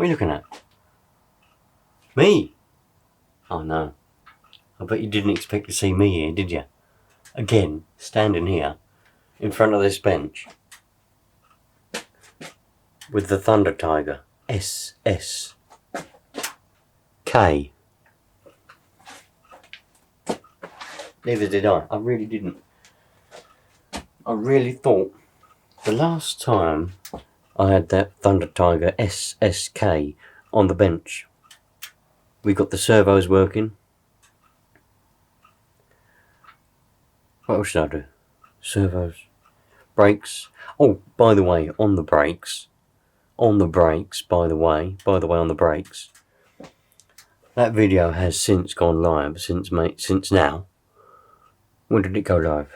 What are you looking at? Me? Oh no. I bet you didn't expect to see me here, did you? Again, standing here in front of this bench with the Thundertiger SSK. Neither did I. I really didn't. I really thought the last time I had that Thundertiger SSK on the bench, we got the servos working. What else should I do? Servos, brakes. Oh, by the way, on the brakes, on the brakes. That video has since gone live. Since now. When did it go live?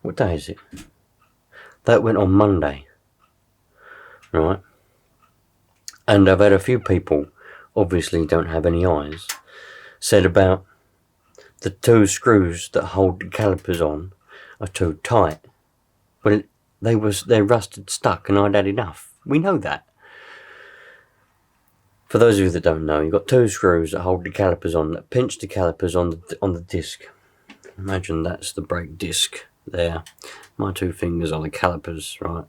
What day is it? That went on Monday. Right. And I've had a few people, obviously don't have any eyes, said about the two screws that hold the calipers on are too tight. Well, they're rusted stuck, and I'd had enough. We know that. For those of you that don't know, you've got two screws that hold the calipers on, that pinch the calipers on the disc. Imagine that's the brake disc there. My two fingers are the calipers, right?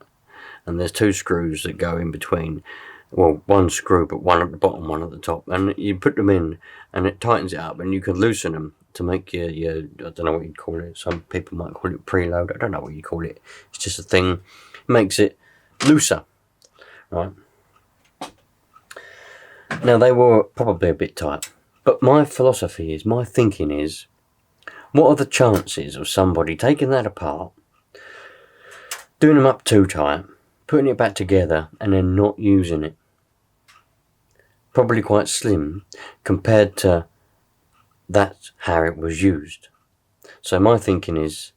And there's two screws that go in between. Well, one screw, but one at the bottom, one at the top. And you put them in, and it tightens it up, and you can loosen them to make your I don't know what you'd call it. Some people might call it preload. I don't know what you call it. It's just a thing. It makes it looser, right? Now, they were probably a bit tight. But my philosophy is, my thinking is, what are the chances of somebody taking that apart, doing them up too tight, putting it back together, and then not using it? Probably quite slim compared to that's how it was used. So my thinking is,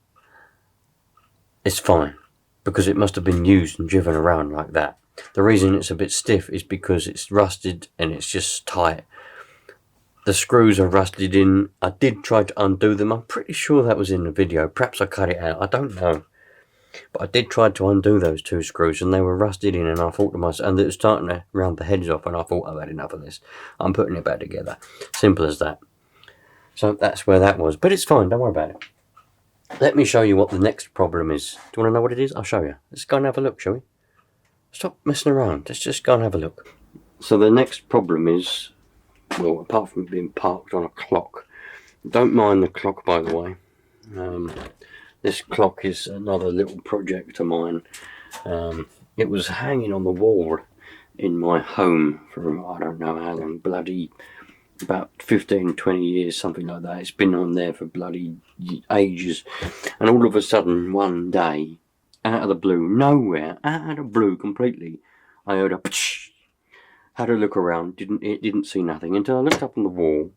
it's fine, because it must have been used and driven around like that. The reason it's a bit stiff is because it's rusted and it's just tight. The screws are rusted in. I did try to undo them. I'm pretty sure that was in the video. Perhaps I cut it out. I don't know. But I did try to undo those two screws, and they were rusted in, and I thought to myself, and it was starting to round the heads off, and I thought, I've had enough of this. I'm putting it back together. Simple as that. So that's where that was. But it's fine. Don't worry about it. Let me show you what the next problem is. Do you want to know what it is? I'll show you. Let's go and have a look, shall we? Stop messing around. Let's just go and have a look. So the next problem is, well, apart from being parked on a clock. Don't mind the clock, by the way. This clock is another little project of mine. It was hanging on the wall in my home for, I don't know how long, bloody about 15, 20 years, something like that. It's been on there for bloody ages. And all of a sudden, one day, out of the blue, nowhere, out of the blue completely, I heard a psh. Had a look around, didn't see nothing until I looked up on the wall,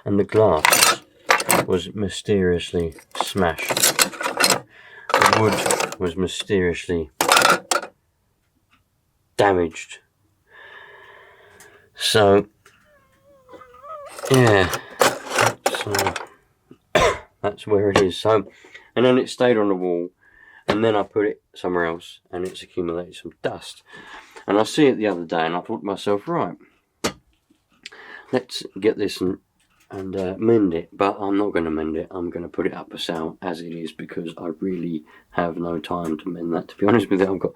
and the glass was mysteriously smashed. The wood was mysteriously damaged. So, yeah, that's where it is. So, and then it stayed on the wall, and then I put it somewhere else, and it's accumulated some dust. And I see it the other day, and I thought to myself, right, let's get this and mend it. But I'm not going to mend it. I'm going to put it up for sale as it is, because I really have no time to mend that. To be honest with you, I've got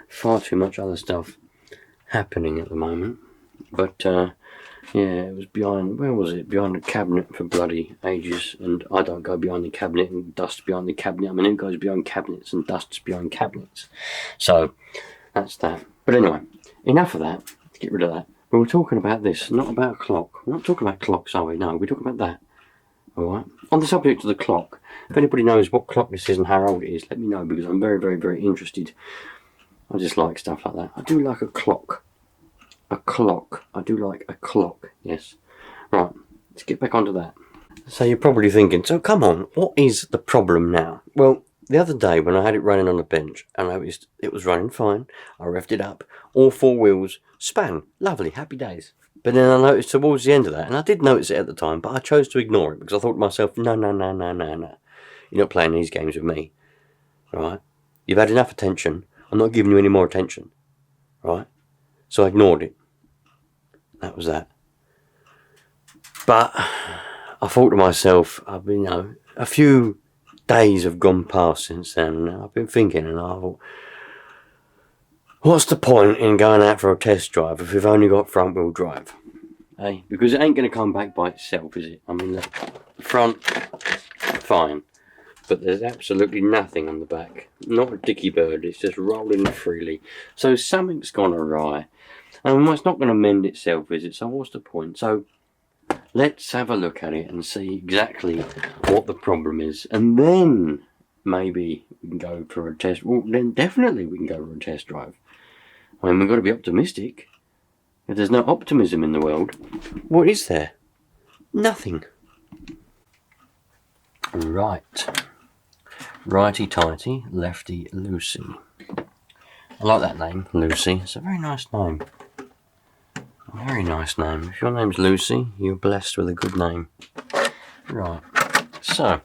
far too much other stuff happening at the moment. But yeah, it was behind, where was it? Behind the cabinet for bloody ages. And I don't go behind the cabinet and dust behind the cabinet. I mean, it goes behind cabinets and dusts behind cabinets. So that's that. But anyway, enough of that. Let's get rid of that. We were talking about this, not about a clock. We're not talking about clocks, are we? No, we're talking about that. Alright. On the subject of the clock, if anybody knows what clock this is and how old it is, let me know, because I'm very, very, very interested. I just like stuff like that. I do like a clock. A clock. I do like a clock, yes. Right, let's get back onto that. So you're probably thinking, so come on, what is the problem now? Well, the other day when I had it running on the bench, I noticed it was running fine. I revved it up, all four wheels span, lovely, happy days. But then I noticed towards the end of that, and I did notice it at the time, but I chose to ignore it because I thought to myself, no. You're not playing these games with me, right? You've had enough attention. I'm not giving you any more attention, right? So I ignored it. that was that. But I thought to myself, I've been, you know, a few days have gone past since then, and I've been thinking, and I thought, what's the point in going out for a test drive if we've only got front wheel drive? Eh? Because it ain't going to come back by itself, is it? I mean, look, the front, fine, but there's absolutely nothing on the back. Not a dicky bird, it's just rolling freely. So something's gone awry, and it's not going to mend itself, is it? So what's the point? So let's have a look at it and see exactly what the problem is, and then maybe we can go for a test. Well, then definitely we can go for a test drive. I mean, we've got to be optimistic. If there's no optimism in the world, what is there? Nothing. Right. Righty-tighty, lefty-loosey. I like that name, Lucy. It's a very nice name. A very nice name. If your name's Lucy, you're blessed with a good name. Right. So,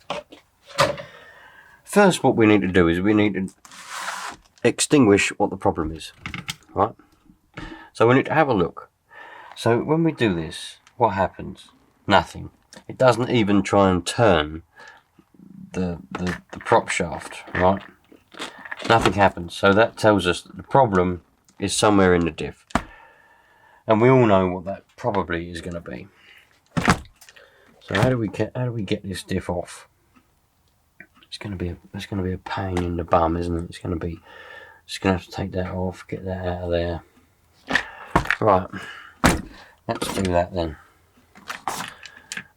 first what we need to do is we need to extinguish what the problem is. Right? So we need to have a look. So when we do this, what happens? Nothing. It doesn't even try and turn the prop shaft, right? Nothing happens. So that tells us that the problem is somewhere in the diff. And we all know what that probably is going to be. So how do we get this diff off? It's going to be a pain in the bum, isn't it? It's going to have to take that off, get that out of there. Right, let's do that then.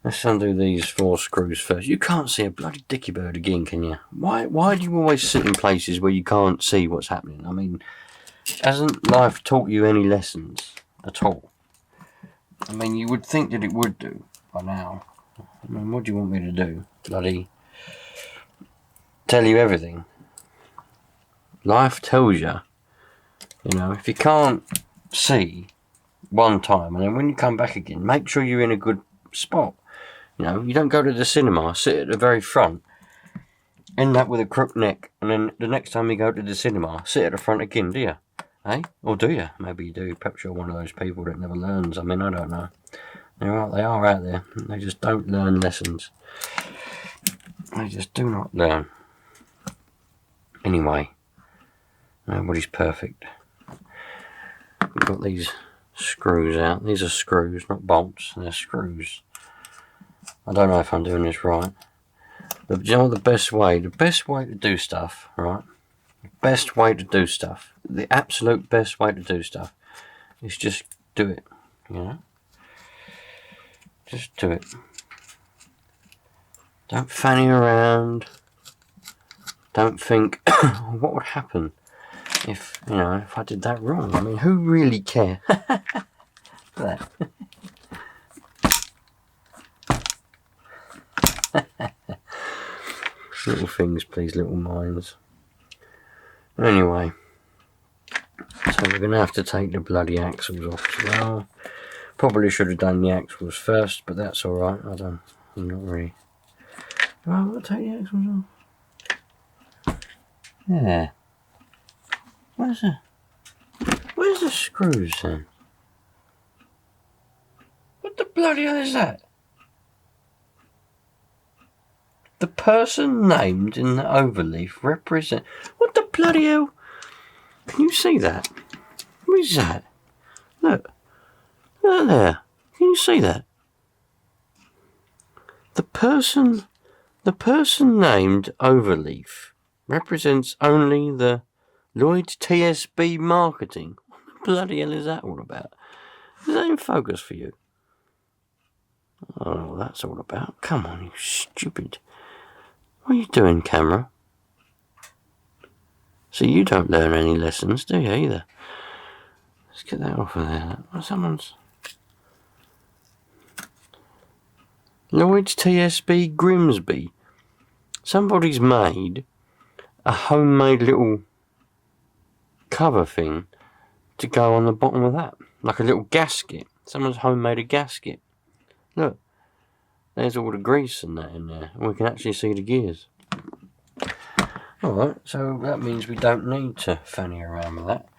Let's undo these 4 screws first. You can't see a bloody dicky bird again, can you? Why do you always sit in places where you can't see what's happening? I mean, hasn't life taught you any lessons at all? I mean, you would think that it would do by now. I mean, what do you want me to do? Bloody tell you everything? Life tells you, you know, if you can't see one time, and then when you come back again, make sure you're in a good spot. You know, you don't go to the cinema, sit at the very front, end up with a crook neck, and then the next time you go to the cinema, sit at the front again, do you? Eh? Or do you? Maybe you do. Perhaps you're one of those people that never learns. I mean, I don't know. They are out there. They just don't learn lessons. They just do not learn. Anyway, nobody's perfect. We've got these screws out. These are screws, not bolts. They're screws. I don't know if I'm doing this right. But you know the best way to do stuff, right? The best way to do stuff, the absolute best way to do stuff is just do it, you know? Just do it. Don't fanny around. Don't think, what would happen if, you know, if I did that wrong? I mean, who really cares? That. Little things, please, little minds. Anyway, so we're going to have to take the bloody axles off as well. Probably should have done the axles first, but that's alright. I'm not really. Do I want to take the axles off? Yeah. Where's the screws then? What the bloody hell is that? The person named in the overleaf represent. What the bloody hell? Can you see that? What is that? Look. Look there. Can you see that? The person named overleaf represents only the Lloyd's TSB marketing. What the bloody hell is that all about? Is that in focus for you? I don't know what that's all about. Come on, you stupid. What are you doing, camera? So you don't learn any lessons, do you, either? Let's get that off of there. Someone's... Lloyd's TSB Grimsby. Somebody's made a homemade little cover thing to go on the bottom of that. Like a little gasket. Someone's homemade a gasket. Look. There's all the grease and that in there. And we can actually see the gears. Alright, so that means we don't need to fanny around with that.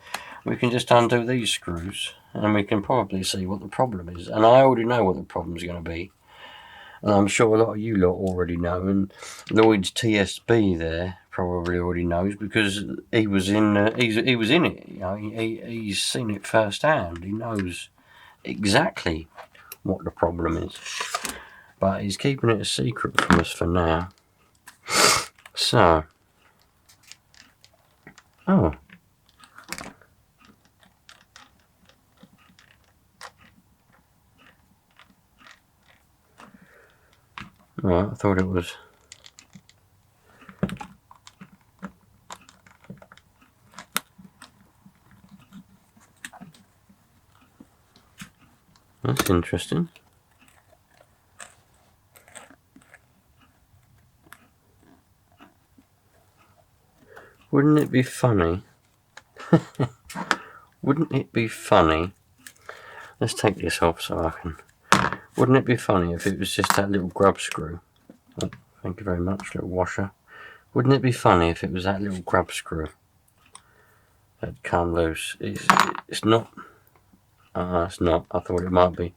we can just undo these screws and we can probably see what the problem is. And I already know what the problem's going to be. And I'm sure a lot of you lot already know, and Lloyd's TSB there probably already knows, because he was in he was in it. You know, he's seen it firsthand. He knows exactly what the problem is, but he's keeping it a secret from us for now. So, oh. Right, I thought it was. That's interesting. Wouldn't it be funny? Wouldn't it be funny? Let's take this off so I can. Wouldn't it be funny if it was just that little grub screw? Oh, thank you very much, little washer. Wouldn't it be funny if it was that little grub screw that come loose? It's not. It's not. I thought it might be.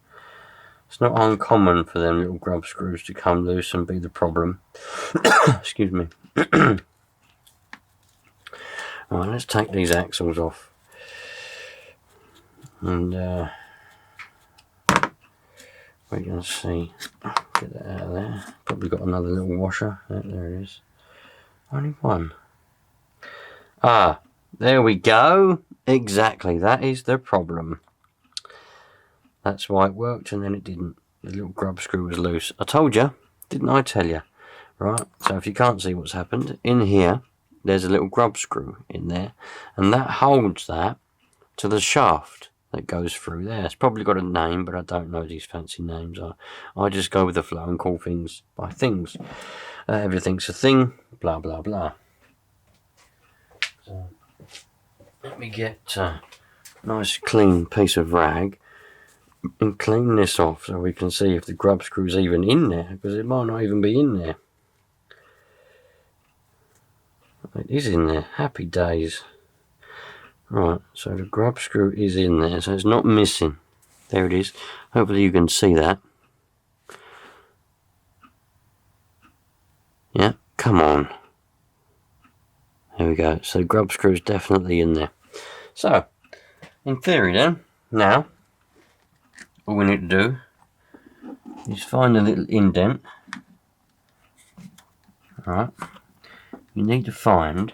It's not uncommon for them little grub screws to come loose and be the problem. Excuse me. Right, let's take these axles off. And we're going to see. Get that out of there. Probably got another little washer. There it is. Only one. Ah, there we go. Exactly. That is the problem. That's why it worked and then it didn't. The little grub screw was loose. I told you. Didn't I tell you? Right. So if you can't see what's happened, in here, there's a little grub screw in there. And that holds that to the shaft that goes through there. It's probably got a name, but I don't know these fancy names. I just go with the flow and call things by things. Everything's a thing, blah, blah, blah. So, let me get a nice clean piece of rag and clean this off so we can see if the grub screw's even in there, because it might not even be in there. It is in there. Happy days. Right, so the grub screw is in there, so it's not missing. There it is. Hopefully you can see that. Yeah, come on. There we go. So the grub screw is definitely in there. So, in theory then, now, all we need to do is find a little indent. Alright. You need to find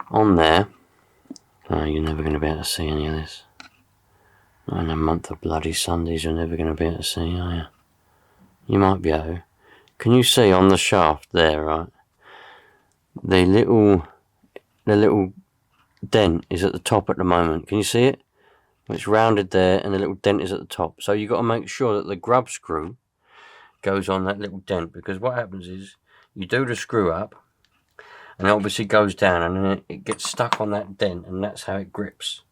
on there. Oh, you're never going to be able to see any of this. Not in a month of bloody Sundays, you're never going to be able to see, are you? You might be able to. Can you see on the shaft there, right? The little dent is at the top at the moment. Can you see it? It's rounded there and the little dent is at the top. So you've got to make sure that the grub screw goes on that little dent, because what happens is you do the screw up and it obviously goes down and then it gets stuck on that dent, and that's how it grips.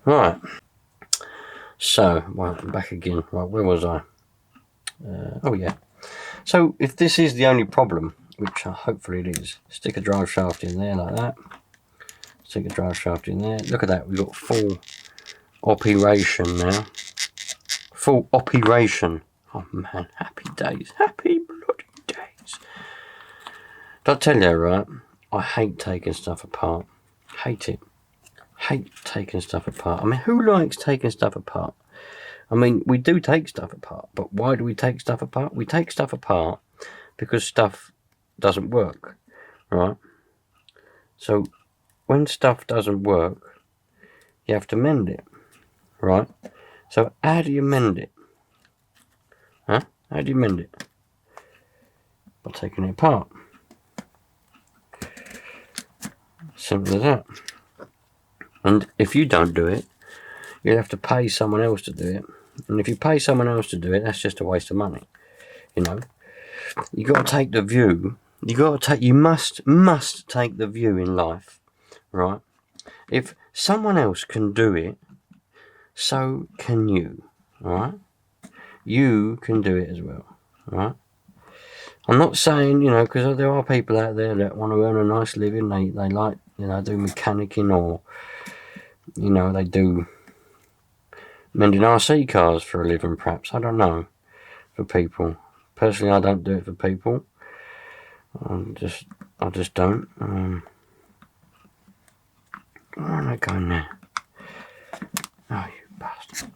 Right. So, well, back again. Right, where was I? Oh yeah. So if this is the only problem, which hopefully it is, stick a drive shaft in there like that. Stick a drive shaft in there. Look at that. We've got full operation now. Full operation. Oh man, happy days. Happy bloody days. Did I tell you, right? I hate taking stuff apart. Hate it. Hate taking stuff apart. I mean, who likes taking stuff apart? I mean, we do take stuff apart, but why do we take stuff apart? We take stuff apart because stuff doesn't work, right? So when stuff doesn't work, you have to mend it, right? So how do you mend it? Huh? How do you mend it? By taking it apart. Simple as that. And if you don't do it, you'll have to pay someone else to do it. And if you pay someone else to do it, that's just a waste of money. You know, you got to take the view. You must take the view in life, right? If someone else can do it, so can you, right? you can do it as well, right? I'm not saying, you know, because there are people out there that want to earn a nice living. They like, you know, do mechanicking, or, you know, they do mending RC cars for a living, perhaps. I don't know, for people. Personally, I don't do it for people. I just don't. Where am I going now? Oh, you bastard.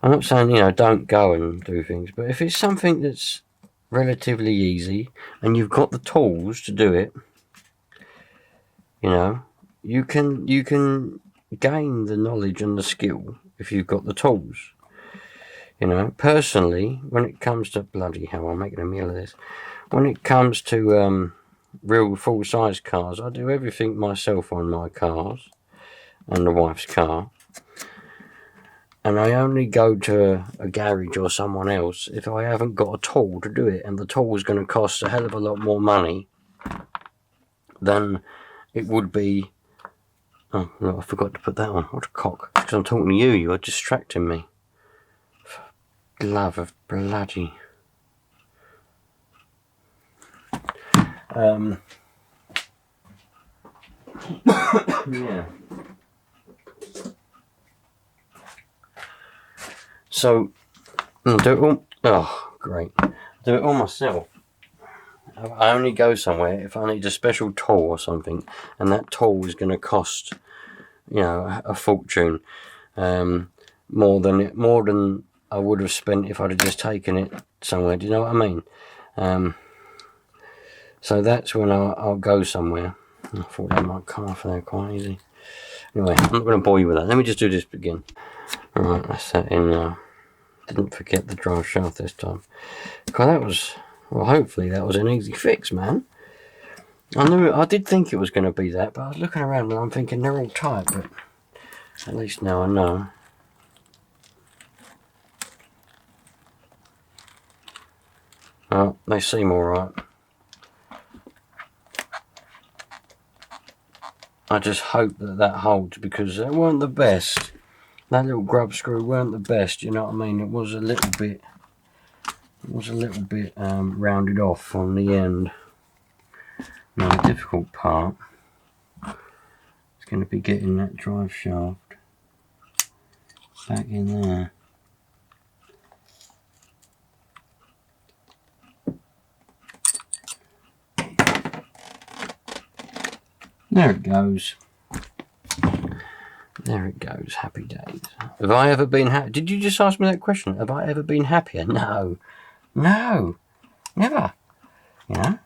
I'm not saying, you know, don't go and do things, but if it's something that's relatively easy and you've got the tools to do it, you know, you can gain the knowledge and the skill if you've got the tools. You know, personally, when it comes to bloody hell, I'm making a meal of this. When it comes to real full-size cars, I do everything myself on my cars and the wife's car. And I only go to a garage or someone else if I haven't got a tool to do it, and the tool is going to cost a hell of a lot more money than it would be. Oh, no, I forgot to put that on. What a cock. Because I'm talking to you, you are distracting me. For love of bloody... yeah. So, I'll do it all. Oh, great. I'll do it all myself. I only go somewhere if I need a special tool or something, and that tool is going to cost, you know, a fortune. More than I would have spent if I'd have just taken it somewhere. Do you know what I mean? So that's when I'll go somewhere. I thought that might come off there quite easy. Anyway, I'm not going to bore you with that. Let me just do this again. Alright, that's that in now. Didn't forget the drive shaft this time. God, that was... Well, hopefully that was an easy fix, man. I did think it was going to be that, but I was looking around and I'm thinking they're all tight, but at least now I know. Oh, they seem alright. I just hope that holds, because they weren't the best. That little grub screw weren't the best, you know what I mean? It was a little bit rounded off on the end. Now the difficult part is going to be getting that drive shaft back in there. There it goes. There it goes. Happy days. Have I ever been happy? Did you just ask me that question? Have I ever been happier? No. No. Never. You know?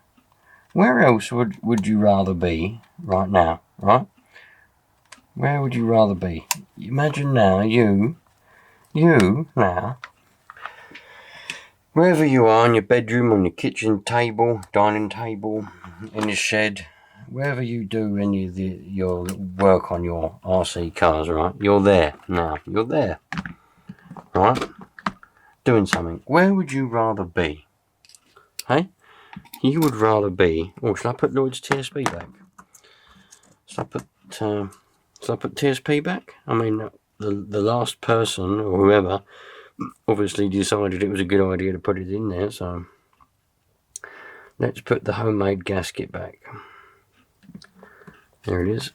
Where else would you rather be right now? Right? Where would you rather be? Imagine now, you now, wherever you are, in your bedroom, on your kitchen table, dining table, in your shed, wherever you do any of your work on your RC cars, right? You're there now. You're there, right? Doing something. Where would you rather be? Hey? You would rather be... Oh, shall I put Lloyd's TSP back? Shall I put TSP back? I mean, the last person, or whoever, obviously decided it was a good idea to put it in there, so... Let's put the homemade gasket back. There it is.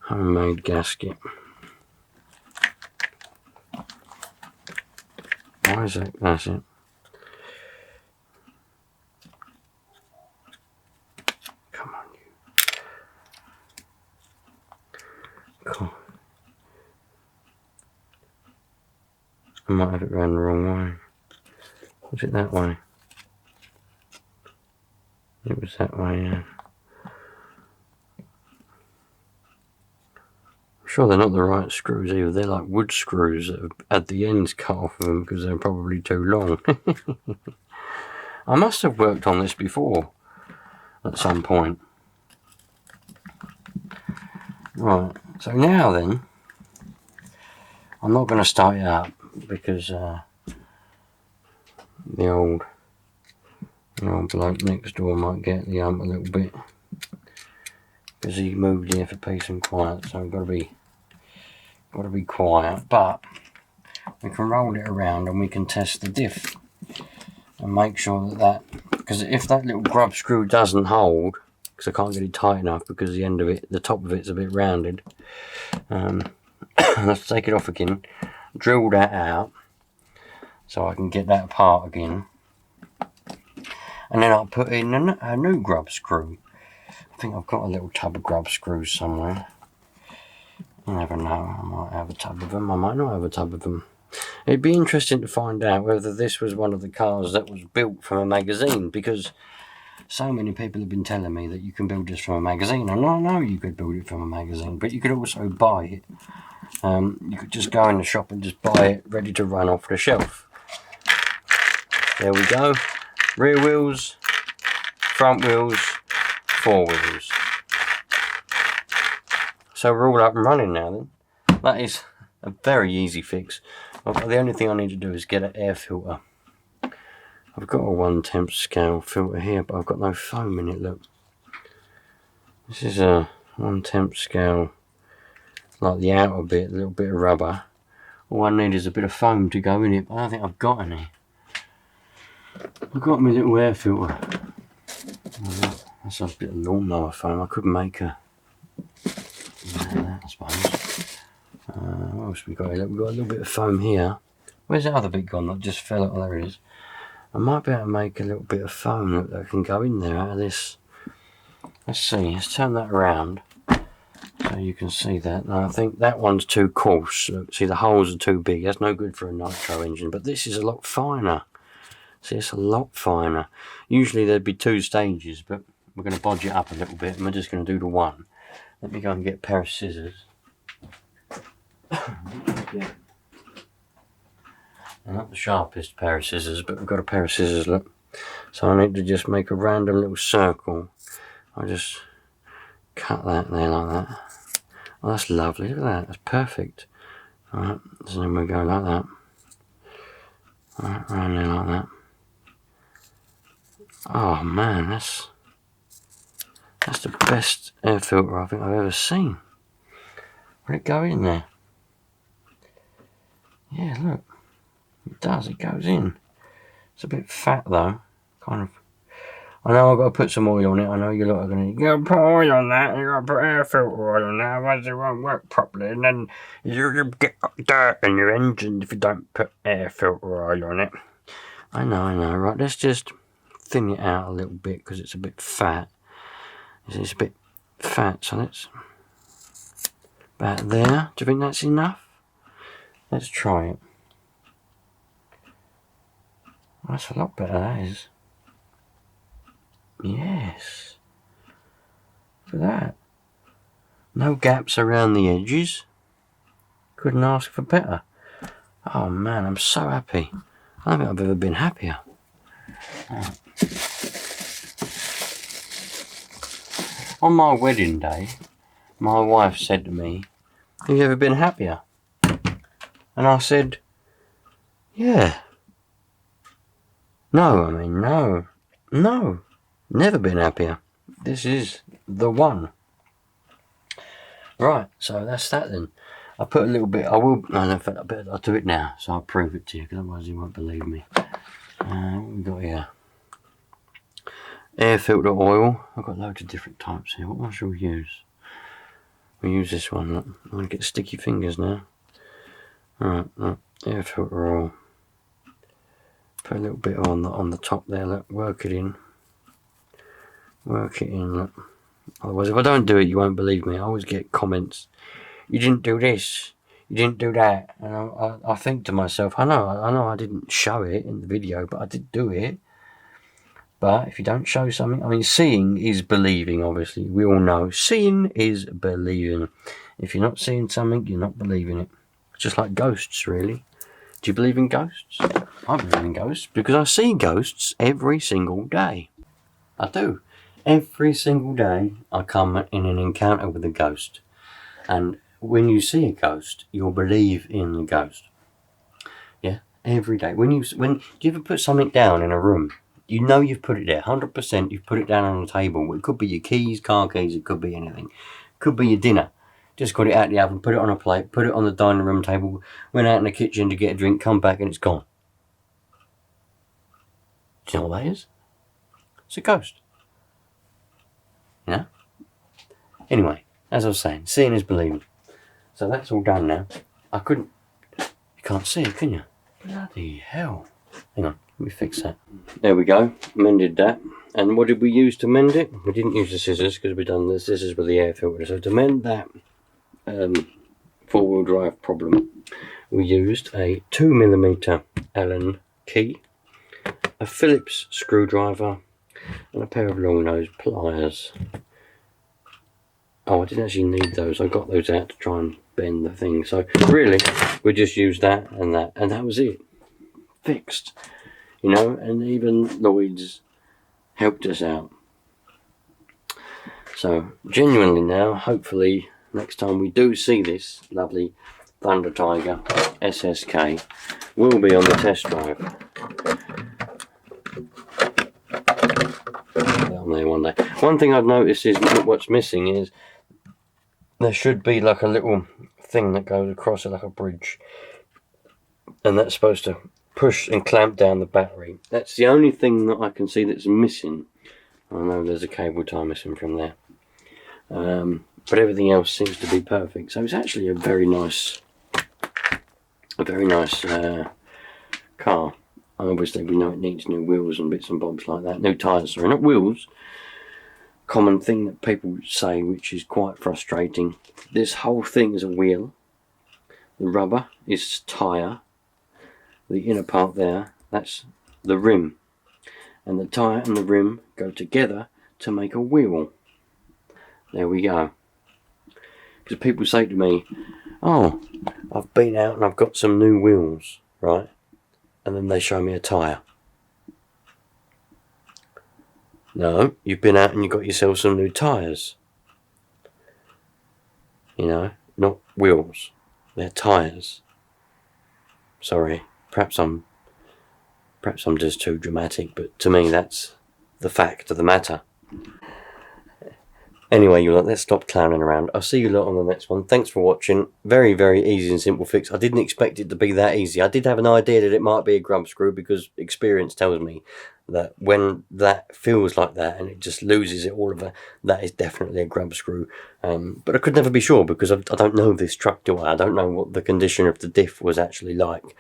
Homemade gasket. Why is that? That's it. Come on, you. Cool. I might have it round the wrong way. Was it that way? It was that way, yeah. Sure, they're not the right screws either. They're like wood screws that have had the ends cut off of them because they're probably too long. I must have worked on this before at some point. Right, so now then, I'm not going to start it up because the old bloke next door might get the ump a little bit, because he moved here for peace and quiet, so I've got to be got to be quiet, but we can roll it around and we can test the diff and make sure that because if that little grub screw doesn't hold, because I can't get it tight enough because the end of it, the top of it's a bit rounded, let's take it off again, drill that out so I can get that apart again, and then I'll put in a new grub screw. I think I've got a little tub of grub screws somewhere. You never know, I might have a tub of them, I might not have a tub of them. It'd be interesting to find out whether this was one of the cars that was built from a magazine, because so many people have been telling me that you can build this from a magazine. And I know you could build it from a magazine, but you could also buy it. You could just go in the shop and just buy it ready to run off the shelf. There we go. Rear wheels, front wheels, four wheels. So we're all up and running now then. That is a very easy fix. The only thing I need to do is get an air filter. I've got a 1/10 scale filter here, but I've got no foam in it, look. This is a 1/10 scale, like the outer bit, a little bit of rubber. All I need is a bit of foam to go in it, but I don't think I've got any. I've got my little air filter. That's a bit of lawnmower foam. I could make a... I suppose. What else we got here? We've got a little bit of foam here. Where's the other bit gone that just fell out? Oh, there it is. I might be able to make a little bit of foam that can go in there out of this. Let's see, let's turn that around so you can see that. Now I think that one's too coarse. Look, see, the holes are too big. That's no good for a nitro engine, but this is a lot finer. See, it's a lot finer. Usually there'd be 2 stages, but we're going to bodge it up a little bit and we're just going to do the one. Let me go and get a pair of scissors. Not the sharpest pair of scissors, but we've got a pair of scissors, look. So I need to just make a random little circle. I'll just cut that there like that. Oh, that's lovely, look at that, that's perfect. Alright, so then we'll go like that. Alright, round there like that. Oh man, that's the best air filter I think I've ever seen. Where'd it go in there? Yeah, look. It does, it goes in. It's a bit fat though. Kind of. I know I've got to put some oil on it. I know you lot are going to, you got to put oil on that, you got to put air filter oil on that, otherwise it won't work properly. And then you get dirt in your engine if you don't put air filter oil on it. I know. Right, let's just thin it out a little bit because it's a bit fat. It's a bit fat, so let's... About there. Do you think that's enough? Let's try it. That's a lot better, that is. Yes. Look at that. No gaps around the edges. Couldn't ask for better. Oh man, I'm so happy. I don't think I've ever been happier. On my wedding day, my wife said to me, "Have you ever been happier?" And I said, "Yeah." No, never been happier. This is the one. Right, so that's that then. I put a little bit, I'll do it now, so I'll prove it to you, because otherwise you won't believe me. What we got here? Air filter oil. I've got loads of different types here. What one shall we use? We'll use this one. Look. I'm going to get sticky fingers now. Alright, air filter oil. Put a little bit on the top there, look, work it in, look. Otherwise, if I don't do it, you won't believe me. I always get comments, "You didn't do this, you didn't do that," and I think to myself, I know I didn't show it in the video, but I did do it. But if you don't show something, I mean, seeing is believing, obviously, we all know, seeing is believing. If you're not seeing something, you're not believing it. It's just like ghosts, really. Do you believe in ghosts? I believe in ghosts because I see ghosts every single day. I do. Every single day I come in an encounter with a ghost. And when you see a ghost, you'll believe in the ghost. Yeah, every day. Do you ever put something down in a room? You know you've put it there, 100% you've put it down on the table. It could be your keys, car keys, it could be anything. It could be your dinner. Just got it out of the oven, put it on a plate, put it on the dining room table, went out in the kitchen to get a drink, come back and it's gone. Do you know what that is? It's a ghost. Yeah? Anyway, as I was saying, seeing is believing. So that's all done now. I couldn't... You can't see it, can you? Bloody hell. Hang on, let me fix that. There we go, mended that. And what did we use to mend it? We didn't use the scissors because we've done the scissors with the air filter. So to mend that four-wheel drive problem, we used a 2mm Allen key, a Phillips screwdriver, and a pair of long nose pliers. Oh, I didn't actually need those. I got those out to try and bend the thing. So really, we just used that, and that was it. Fixed, you know. And even Lloyd's helped us out. So genuinely now, hopefully next time we do see this lovely Thundertiger SSK, we'll be on the test drive. On there one day. One thing I've noticed is what's missing is there should be like a little thing that goes across it like a bridge, and that's supposed to push and clamp down the battery. That's the only thing that I can see that's missing. I know there's a cable tie missing from there, but everything else seems to be perfect. So it's actually a very nice car. Obviously we know it needs new wheels and bits and bobs like that, new tyres, sorry, not wheels. Common thing that people say, which is quite frustrating. This whole thing is a wheel, the rubber is tyre, the inner part there, that's the rim, and the tyre and the rim go together to make a wheel. There we go. Because people say to me, oh, I've been out and I've got some new wheels, right? And then they show me a tyre. No, you've been out and you got yourself some new tyres. You know, not wheels. They're tyres. Sorry, perhaps I'm just too dramatic, but to me that's the fact of the matter. Anyway, you lot, let's stop clowning around. I'll see you lot on the next one. Thanks for watching. Very, very easy and simple fix. I didn't expect it to be that easy. I did have an idea that it might be a grub screw because experience tells me that when that feels like that and it just loses it all over, that is definitely a grub screw. But I could never be sure because I don't know this truck, do I? I don't know what the condition of the diff was actually like.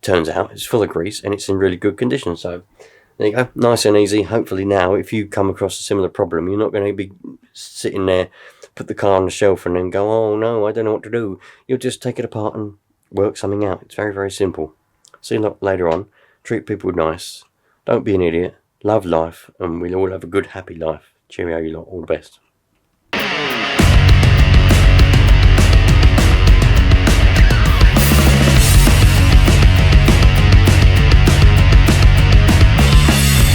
Turns out it's full of grease and it's in really good condition. So there you go, nice and easy. Hopefully now, if you come across a similar problem, you're not going to be sitting there, put the car on the shelf and then go, oh no, I don't know what to do. You'll just take it apart and work something out. It's very, very simple. See you lot later on. Treat people nice. Don't be an idiot. Love life. And we'll all have a good, happy life. Cheerio, you lot. All the best.